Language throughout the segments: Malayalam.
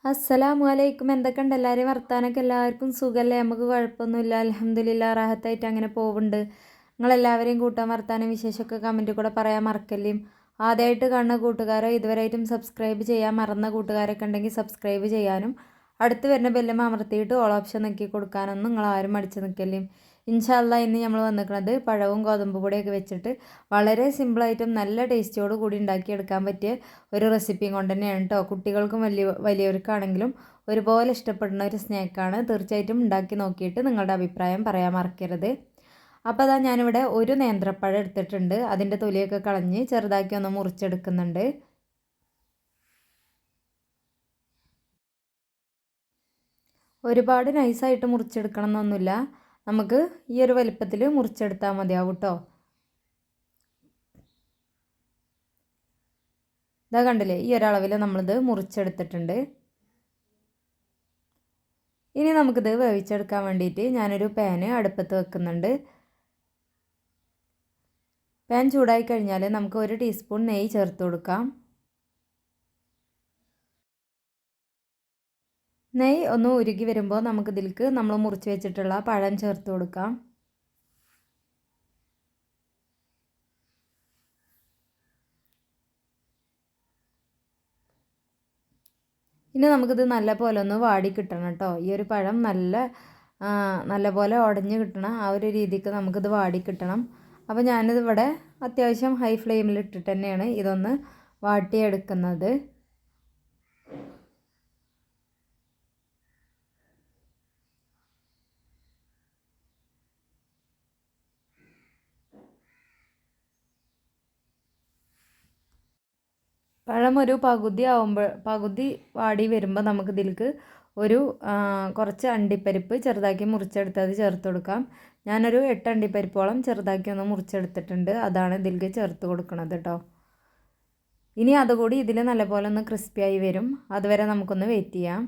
അസ്സലാമു അലൈക്കും. എന്തൊക്കെയുണ്ട് എല്ലാവരെയും വർത്താനൊക്കെ? എല്ലാവർക്കും സുഖമല്ലേ? നമുക്ക് കുഴപ്പമൊന്നുമില്ല, അൽഹംദുലില്ലാ, റാഹത്തായിട്ട് അങ്ങനെ പോകുന്നുണ്ട്. നിങ്ങളെല്ലാവരെയും കൂട്ടാൻ വർത്താനം വിശേഷമൊക്കെ കമൻറ്റിൽ കൂടെ പറയാൻ മറക്കല്ലേ. ആദ്യമായിട്ട് കാണുന്ന കൂട്ടുകാരോ ഇതുവരെയായിട്ടും സബ്സ്ക്രൈബ് ചെയ്യാൻ മറന്ന കൂട്ടുകാരൊക്കെ ഉണ്ടെങ്കിൽ സബ്സ്ക്രൈബ് ചെയ്യാനും അടുത്ത് വരുന്ന ബെല്ലും അമർത്തിയിട്ട് ഓൾ ഓപ്ഷൻ നോക്കി കൊടുക്കാനൊന്നും നിങ്ങളാരും മടിച്ച് നിൽക്കല്ലേ. ഇൻഷാ അല്ലാ, ഇന്ന് നമ്മൾ വന്നിരിക്കുന്നത് പഴവും ഗോതമ്പ് പൊടിയൊക്കെ വെച്ചിട്ട് വളരെ സിമ്പിളായിട്ടും നല്ല ടേസ്റ്റോട് കൂടി ഉണ്ടാക്കിയെടുക്കാൻ പറ്റിയ ഒരു റെസിപ്പിയും കൊണ്ട് തന്നെയാണ് കേട്ടോ. കുട്ടികൾക്കും വലിയവർക്കാണെങ്കിലും ഒരുപോലെ ഇഷ്ടപ്പെടുന്ന ഒരു സ്നാക്കാണ്. തീർച്ചയായിട്ടും ഉണ്ടാക്കി നോക്കിയിട്ട് നിങ്ങളുടെ അഭിപ്രായം പറയാൻ മറക്കരുത്. അപ്പോൾ അതാ ഞാനിവിടെ ഒരു നേന്ത്രപ്പഴം എടുത്തിട്ടുണ്ട്. അതിൻ്റെ തൊലിയൊക്കെ കളഞ്ഞ് ചെറുതാക്കി ഒന്ന് മുറിച്ചെടുക്കുന്നുണ്ട്. ഒരുപാട് നൈസായിട്ട് മുറിച്ചെടുക്കണം എന്നൊന്നുമില്ല, നമുക്ക് ഈ ഒരു വലിപ്പത്തിൽ മുറിച്ചെടുത്താൽ മതിയാവും കേട്ടോ. ഇതാ കണ്ടില്ലേ, ഈ ഒരളവിൽ നമ്മളിത് മുറിച്ചെടുത്തിട്ടുണ്ട്. ഇനി നമുക്കിത് വേവിച്ചെടുക്കാൻ വേണ്ടിയിട്ട് ഞാനൊരു പാന് അടുപ്പത്ത് വെക്കുന്നുണ്ട്. പാൻ ചൂടായി കഴിഞ്ഞാൽ നമുക്ക് 1 ടീസ്പൂൺ നെയ്യ് ചേർത്ത് കൊടുക്കാം. നെയ്യ് ഒന്ന് ഉരുകി വരുമ്പോൾ നമുക്കിതിലേക്ക് നമ്മൾ മുറിച്ച് വെച്ചിട്ടുള്ള പഴം ചേർത്ത് കൊടുക്കാം. ഇനി നമുക്കിത് നല്ല പോലെ ഒന്ന് വാടി കിട്ടണം കേട്ടോ. ഈ ഒരു പഴം നല്ല പോലെ ഉടഞ്ഞ് കിട്ടണം, ആ ഒരു രീതിക്ക് നമുക്കിത് വാടി കിട്ടണം. അപ്പോൾ ഞാനിതിവിടെ അത്യാവശ്യം ഹൈ ഫ്ലെയിമിൽ ഇട്ടിട്ട് തന്നെയാണ് ഇതൊന്ന് വാട്ടിയെടുക്കുന്നത്. പഴം ഒരു പകുതി വാടി വരുമ്പോൾ നമുക്കിതിലേക്ക് ഒരു കുറച്ച് അണ്ടിപ്പരിപ്പ് ചെറുതാക്കി മുറിച്ചെടുത്തത് ചേർത്ത് കൊടുക്കാം. ഞാനൊരു 8 അണ്ടിപ്പരിപ്പോളം ചെറുതാക്കി ഒന്ന് മുറിച്ചെടുത്തിട്ടുണ്ട്, അതാണ് ഇതിലേക്ക് ചേർത്ത് കൊടുക്കുന്നത് കേട്ടോ. ഇനി അതുകൂടി ഇതിൽ നല്ലപോലെ ഒന്ന് ക്രിസ്പിയായി വരും, അതുവരെ നമുക്കൊന്ന് വെയിറ്റ് ചെയ്യാം.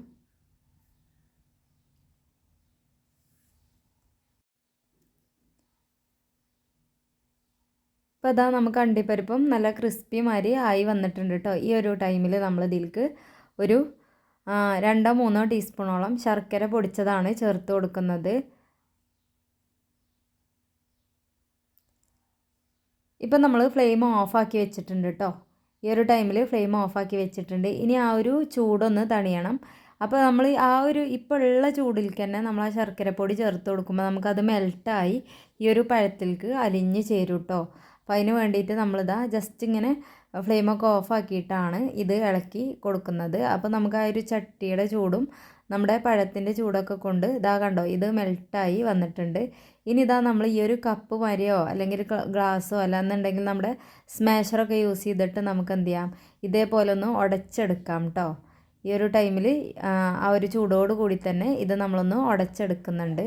അപ്പോൾ അതാ നമുക്ക് അണ്ടിപ്പരിപ്പും നല്ല ക്രിസ്പി മാതിരി ആയി വന്നിട്ടുണ്ട് കേട്ടോ. ഈ ഒരു ടൈമിൽ നമ്മൾ ഇതിലേക്ക് ഒരു 2-3 ടീസ്പൂണോളം ശർക്കര പൊടിച്ചതാണ് ചേർത്ത് കൊടുക്കുന്നത്. ഇപ്പം നമ്മൾ ഫ്ലെയിം ഓഫാക്കി വെച്ചിട്ടുണ്ട് കേട്ടോ. ഈ ഒരു ടൈമിൽ ഫ്ലെയിം ഓഫാക്കി വെച്ചിട്ടുണ്ട്. ഇനി ആ ഒരു ചൂടൊന്ന് തണിയണം. അപ്പോൾ നമ്മൾ ആ ഒരു ഇപ്പോൾ ഉള്ള ചൂടിലേക്ക് തന്നെ നമ്മൾ ആ ശർക്കരപ്പൊടി ചേർത്ത് കൊടുക്കുമ്പോൾ നമുക്കത് മെൽട്ടായി ഈ ഒരു പഴത്തിലേക്ക് അലിഞ്ഞ് ചേരും കേട്ടോ. അപ്പോൾ അതിന് വേണ്ടിയിട്ട് നമ്മളിതാ ജസ്റ്റ് ഇങ്ങനെ ഫ്ലെയിമൊക്കെ ഓഫാക്കിയിട്ടാണ് ഇത് ഇളക്കി കൊടുക്കുന്നത്. അപ്പോൾ നമുക്ക് ആ ഒരു ചട്ടിയുടെ ചൂടും നമ്മുടെ പഴത്തിൻ്റെ ചൂടൊക്കെ കൊണ്ട് ഇതാ കണ്ടോ, ഇത് മെൽട്ടായി വന്നിട്ടുണ്ട്. ഇനി ഇതാ നമ്മൾ ഈ ഒരു കപ്പ് മരിയോ അല്ലെങ്കിൽ ഗ്ലാസ്സോ അല്ലാന്നുണ്ടെങ്കിൽ നമ്മുടെ സ്മാഷറൊക്കെ യൂസ് ചെയ്തിട്ട് നമുക്ക് എന്ത് ചെയ്യാം, ഇതേപോലെ ഒന്ന് ഉടച്ചെടുക്കാം കേട്ടോ. ഈ ഒരു ടൈമിൽ ആ ഒരു ചൂടോട് കൂടി തന്നെ ഇത് നമ്മളൊന്ന് ഉടച്ചെടുക്കുന്നുണ്ട്.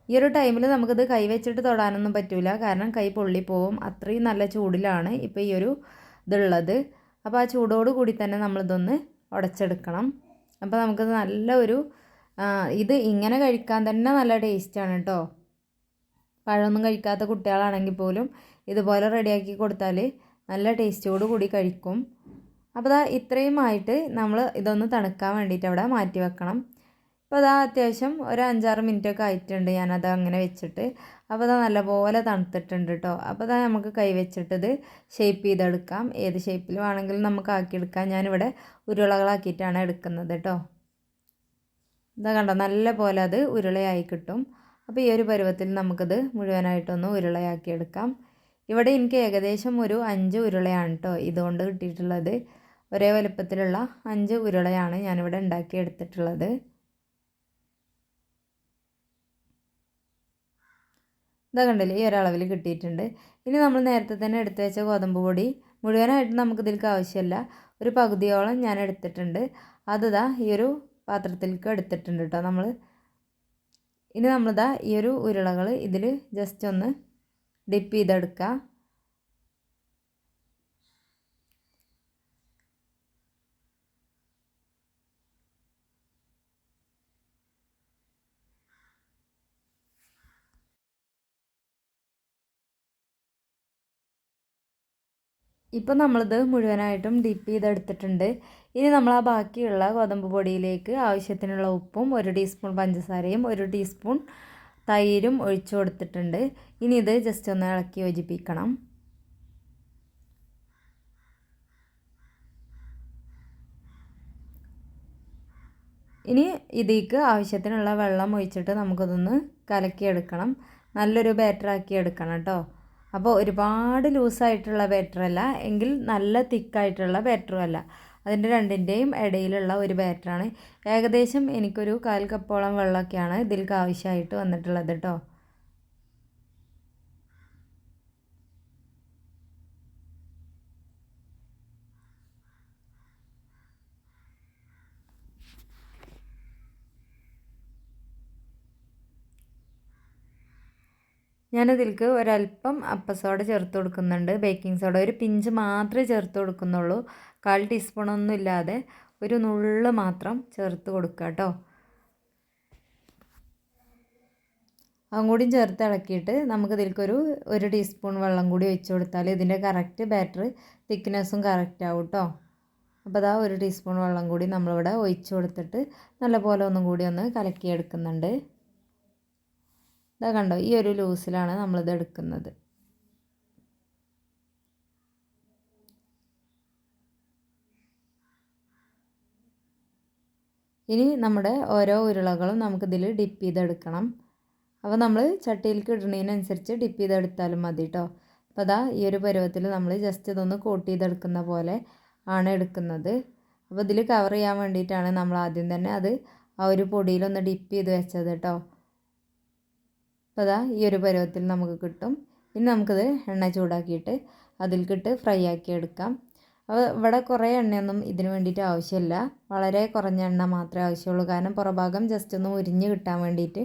ഈ ഒരു ടൈമിൽ നമുക്കിത് കൈ വെച്ചിട്ട് തൊടാനൊന്നും പറ്റില്ല, കാരണം കൈ പൊള്ളിപ്പോവും, അത്രയും നല്ല ചൂടിലാണ് ഇപ്പോൾ ഈ ഒരു ഇതുള്ളത്. അപ്പോൾ ആ ചൂടോട് കൂടി തന്നെ നമ്മളിതൊന്ന് ഉടച്ചെടുക്കണം. അപ്പോൾ നമുക്കിത് നല്ല ഒരു ഇത് ഇങ്ങനെ കഴിക്കാൻ തന്നെ നല്ല ടേസ്റ്റാണ് കേട്ടോ. പഴമൊന്നും കഴിക്കാത്ത കുട്ടികളാണെങ്കിൽ പോലും ഇതുപോലെ റെഡിയാക്കി കൊടുത്താൽ നല്ല ടേസ്റ്റോട് കൂടി കഴിക്കും. അപ്പോൾ ഇതാ ഇത്രയുമായിട്ട് നമ്മൾ ഇതൊന്ന് തണുക്കാൻ വേണ്ടിയിട്ട് അവിടെ മാറ്റി വെക്കണം. അപ്പോൾ അതാ അത്യാവശ്യം ഒരു 5-6 മിനിറ്റൊക്കെ ആയിട്ടുണ്ട് ഞാനത് അങ്ങനെ വെച്ചിട്ട്. അപ്പോൾ അതാ നല്ലപോലെ തണുത്തിട്ടുണ്ട് കേട്ടോ. അപ്പോൾ അതാ നമുക്ക് കൈ വെച്ചിട്ടത് ഷേപ്പ് ചെയ്തെടുക്കാം. ഏത് ഷേപ്പിൽ വേണമെങ്കിലും നമുക്ക് ആക്കിയെടുക്കാം. ഞാനിവിടെ ഉരുളകളാക്കിയിട്ടാണ് എടുക്കുന്നത് കേട്ടോ. ഇതാ കണ്ടോ, നല്ല പോലെ അത് ഉരുളയായി കിട്ടും. അപ്പോൾ ഈ ഒരു പരുവത്തിൽ നമുക്കത് മുഴുവനായിട്ടൊന്ന് ഉരുളയാക്കിയെടുക്കാം. ഇവിടെ എനിക്ക് ഏകദേശം ഒരു 5 ഉരുളയാണ് കേട്ടോ ഇതുകൊണ്ട് കിട്ടിയിട്ടുള്ളത്. ഒരേ വലുപ്പത്തിലുള്ള 5 ഉരുളയാണ് ഞാനിവിടെ ഉണ്ടാക്കിയെടുത്തിട്ടുള്ളത്. ഇതാ കണ്ടില്ലേ, ഈ ഒരളവിൽ കിട്ടിയിട്ടുണ്ട്. ഇനി നമ്മൾ നേരത്തെ തന്നെ എടുത്തു വെച്ച ഗോതമ്പ് പൊടി മുഴുവനായിട്ട് നമുക്കിതിലേക്ക് ആവശ്യമില്ല, ഒരു പകുതിയോളം ഞാൻ എടുത്തിട്ടുണ്ട്. അതിതാ ഈ ഒരു പാത്രത്തിലേക്ക് എടുത്തിട്ടുണ്ട് കേട്ടോ നമ്മൾ. ഇനി നമ്മളിതാ ഈ ഒരു ഉരുളകൾ ഇതിൽ ജസ്റ്റ് ഒന്ന് ഡിപ്പ് ചെയ്തെടുക്കുക. ഇപ്പം നമ്മളിത് മുഴുവനായിട്ടും ഡിപ്പ് ചെയ്തെടുത്തിട്ടുണ്ട്. ഇനി നമ്മൾ ആ ബാക്കിയുള്ള ഗോതമ്പ് പൊടിയിലേക്ക് ആവശ്യത്തിനുള്ള ഉപ്പും 1 ടീസ്പൂൺ പഞ്ചസാരയും 1 ടീസ്പൂൺ തൈരും ഒഴിച്ചു കൊടുത്തിട്ടുണ്ട്. ഇനി ഇത് ജസ്റ്റ് ഒന്ന് ഇളക്കി യോജിപ്പിക്കണം. ഇനി ഇതിലേക്ക് ആവശ്യത്തിനുള്ള വെള്ളം ഒഴിച്ചിട്ട് നമുക്കതൊന്ന് കലക്കിയെടുക്കണം. നല്ലൊരു ബാറ്ററാക്കി എടുക്കണം കേട്ടോ. അപ്പോൾ ഒരുപാട് ലൂസായിട്ടുള്ള ബാറ്ററല്ല, എങ്കിൽ നല്ല തിക്കായിട്ടുള്ള ബാറ്ററും അല്ല. അതിൻ്റെ രണ്ടിൻ്റെയും ഇടയിലുള്ള ഒരു ബാറ്ററാണ്. ഏകദേശം എനിക്കൊരു 1/4 കപ്പോളം വെള്ളമൊക്കെയാണ് ഇതിലേക്ക് ആവശ്യമായിട്ട് വന്നിട്ടുള്ളത് കേട്ടോ. ഞാനതിലേക്ക് ഒരല്പം അപ്പസോഡ ചേർത്ത് കൊടുക്കുന്നുണ്ട്. ബേക്കിംഗ് സോഡ ഒരു പിഞ്ച് മാത്രമേ ചേർത്ത് കൊടുക്കുന്നുള്ളൂ. 1/4 ടീസ്പൂണൊന്നും ഇല്ലാതെ ഒരു നുള്ള് മാത്രം ചേർത്ത് കൊടുക്കുക കേട്ടോ. അതും കൂടി ചേർത്ത് ഇളക്കിയിട്ട് നമുക്കിതിലേക്കൊരു 1 ടീസ്പൂൺ വെള്ളം കൂടി ഒഴിച്ച് കൊടുത്താൽ ഇതിൻ്റെ കറക്റ്റ് ബാറ്റർ തിക്നെസ്സും കറക്റ്റ് ആവും കേട്ടോ. അപ്പോൾ അതാ 1 ടീസ്പൂൺ വെള്ളം കൂടി നമ്മളിവിടെ ഒഴിച്ച് കൊടുത്തിട്ട് നല്ലപോലെ ഒന്നും കൂടി ഒന്ന് കലക്കിയെടുക്കുന്നുണ്ട്. ഇതാ കണ്ടോ, ഈ ഒരു ലൂസിലാണ് നമ്മളിത് എടുക്കുന്നത്. ഇനി നമ്മുടെ ഓരോ ഉരുളകളും നമുക്കിതിൽ ഡിപ്പ് ചെയ്തെടുക്കണം. അപ്പോൾ നമ്മൾ ചട്ടിയിലേക്ക് ഇടുന്നതിനനുസരിച്ച് ഡിപ്പ് ചെയ്തെടുത്താലും മതി കേട്ടോ. അപ്പോൾ അതാ ഈ ഒരു പരുവത്തിൽ നമ്മൾ ജസ്റ്റ് ഇതൊന്ന് കോട്ട് ചെയ്തെടുക്കുന്ന പോലെ ആണ് എടുക്കുന്നത്. അപ്പോൾ ഇതിൽ കവർ ചെയ്യാൻ വേണ്ടിയിട്ടാണ് നമ്മൾ ആദ്യം തന്നെ അത് ആ ഒരു പൊടിയിലൊന്ന് ഡിപ്പ് ചെയ്ത് വെച്ചത് കേട്ടോ. അപ്പോൾ അതാ ഈ ഒരു പരുവത്തിൽ നമുക്ക് കിട്ടും. ഇനി നമുക്കിത് എണ്ണ ചൂടാക്കിയിട്ട് അതിൽക്കിട്ട് ഫ്രൈ ആക്കി എടുക്കാം. അപ്പോൾ ഇവിടെ കുറേ എണ്ണയൊന്നും ഇതിന് വേണ്ടിയിട്ട് ആവശ്യമില്ല, വളരെ കുറഞ്ഞ എണ്ണ മാത്രമേ ആവശ്യമുള്ളൂ. കാരണം പുറഭാഗം ജസ്റ്റ് ഒന്ന് ഉരിഞ്ഞ് കിട്ടാൻ വേണ്ടിയിട്ട്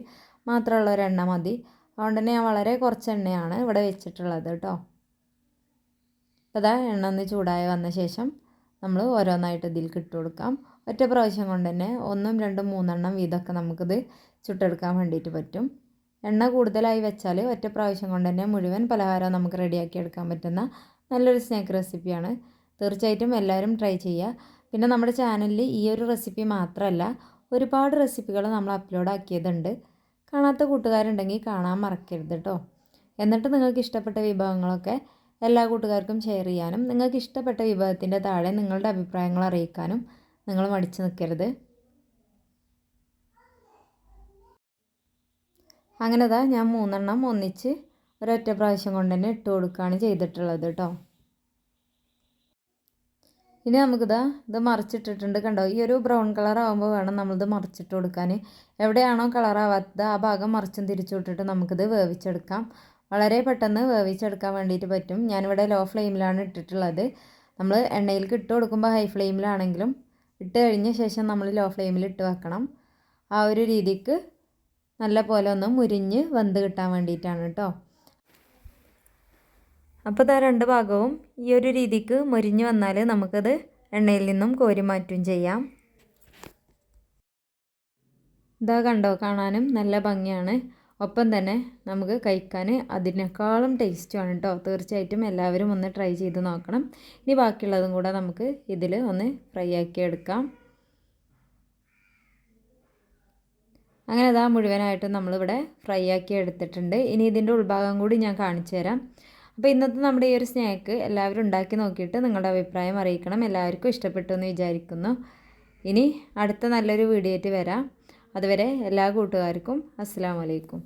മാത്രമുള്ള ഒരു എണ്ണ മതി. അതുകൊണ്ട് തന്നെ ഞാൻ വളരെ കുറച്ച് എണ്ണയാണ് ഇവിടെ വെച്ചിട്ടുള്ളത് കേട്ടോ. അപ്പോൾ അതാ എണ്ണ ഒന്ന് ചൂടായി വന്ന ശേഷം നമ്മൾ ഓരോന്നായിട്ട് ഇതിലേക്ക് ഇട്ട് കൊടുക്കാം. ഒറ്റ പ്രാവശ്യം കൊണ്ട് തന്നെ 1, 2, 3 എണ്ണം വീതമൊക്കെ നമുക്കിത് ചുട്ടെടുക്കാൻ വേണ്ടിയിട്ട് പറ്റും. എണ്ണ കൂടുതലായി വെച്ചാൽ ഒറ്റ പ്രാവശ്യം കൊണ്ട് തന്നെ മുഴുവൻ പലഹാരം നമുക്ക് റെഡിയാക്കി എടുക്കാൻ പറ്റുന്ന നല്ലൊരു സ്നാക്ക് റെസിപ്പിയാണ്. തീർച്ചയായിട്ടും എല്ലാവരും ട്രൈ ചെയ്യുക. പിന്നെ നമ്മുടെ ചാനലിൽ ഈ ഒരു റെസിപ്പി മാത്രമല്ല, ഒരുപാട് റെസിപ്പികൾ നമ്മൾ അപ്ലോഡ് ആക്കിയതുണ്ട്. കാണാത്ത കൂട്ടുകാരുണ്ടെങ്കിൽ കാണാൻ മറക്കരുത് കേട്ടോ. എന്നിട്ട് നിങ്ങൾക്ക് ഇഷ്ടപ്പെട്ട വിഭവങ്ങളൊക്കെ എല്ലാ കൂട്ടുകാർക്കും ഷെയർ ചെയ്യാനും നിങ്ങൾക്ക് ഇഷ്ടപ്പെട്ട വിഭവത്തിൻ്റെ താഴെ നിങ്ങളുടെ അഭിപ്രായങ്ങൾ അറിയിക്കാനും നിങ്ങൾ മടിച്ചു നിൽക്കരുത്. അങ്ങനെ ഇതാ ഞാൻ 3 എണ്ണം ഒന്നിച്ച് ഒരൊറ്റ പ്രാവശ്യം കൊണ്ട് തന്നെ ഇട്ട് കൊടുക്കുകയാണ് ചെയ്തിട്ടുള്ളത് കേട്ടോ. ഇനി നമുക്കിത് മറിച്ചിട്ടിട്ടുണ്ട് കണ്ടോ. ഈ ഒരു ബ്രൗൺ കളർ ആകുമ്പോൾ വേണം നമ്മളിത് മറിച്ചിട്ട് കൊടുക്കാൻ. എവിടെയാണോ കളറാവാത്തത് ആ ഭാഗം മറിച്ചും തിരിച്ചു വിട്ടിട്ട് നമുക്കിത് വേവിച്ചെടുക്കാം. വളരെ പെട്ടെന്ന് വേവിച്ചെടുക്കാൻ വേണ്ടിയിട്ട് പറ്റും. ഞാനിവിടെ ലോ ഫ്ലെയിമിലാണ് ഇട്ടിട്ടുള്ളത്. നമ്മൾ എണ്ണയിലേക്ക് ഇട്ട് കൊടുക്കുമ്പോൾ ഹൈ ഫ്ലെയിമിലാണെങ്കിലും ഇട്ട് കഴിഞ്ഞ ശേഷം നമ്മൾ ലോ ഫ്ലെയിമിൽ ഇട്ട് വെക്കണം. ആ ഒരു രീതിക്ക് നല്ല പോലെ ഒന്ന് മുരിഞ്ഞ് വെന്ത് കിട്ടാൻ വേണ്ടിയിട്ടാണ് കേട്ടോ. അപ്പോൾ ഇതാ 2 ഭാഗവും ഈ ഒരു രീതിക്ക് മുരിഞ്ഞ് വന്നാൽ നമുക്കത് എണ്ണയിൽ നിന്നും കോരി മാറ്റുകയും ചെയ്യാം. ഇതാ കണ്ടോ, കാണാനും നല്ല ഭംഗിയാണ്, ഒപ്പം തന്നെ നമുക്ക് കഴിക്കാൻ അതിനേക്കാളും ടേസ്റ്റുമാണ് കേട്ടോ. തീർച്ചയായിട്ടും എല്ലാവരും ഒന്ന് ട്രൈ ചെയ്ത് നോക്കണം. ഇനി ബാക്കിയുള്ളതും കൂടെ നമുക്ക് ഇതിൽ ഒന്ന് ഫ്രൈ ആക്കി എടുക്കാം. അങ്ങനെ അതാ മുഴുവനായിട്ടും നമ്മളിവിടെ ഫ്രൈ ആക്കി എടുത്തിട്ടുണ്ട്. ഇനി ഇതിൻ്റെ ഉൾഭാഗം കൂടി ഞാൻ കാണിച്ചു തരാം. അപ്പോൾ ഇന്നത്തെ നമ്മുടെ ഈ ഒരു സ്നാക്ക് എല്ലാവരും ഉണ്ടാക്കി നോക്കിയിട്ട് നിങ്ങളുടെ അഭിപ്രായം അറിയിക്കണം. എല്ലാവർക്കും ഇഷ്ടപ്പെട്ടു എന്ന് വിചാരിക്കുന്നു. ഇനി അടുത്ത നല്ലൊരു വീഡിയോ ആയിട്ട് വരാം. അതുവരെ എല്ലാ കൂട്ടുകാർക്കും അസ്സലാമു അലൈക്കും.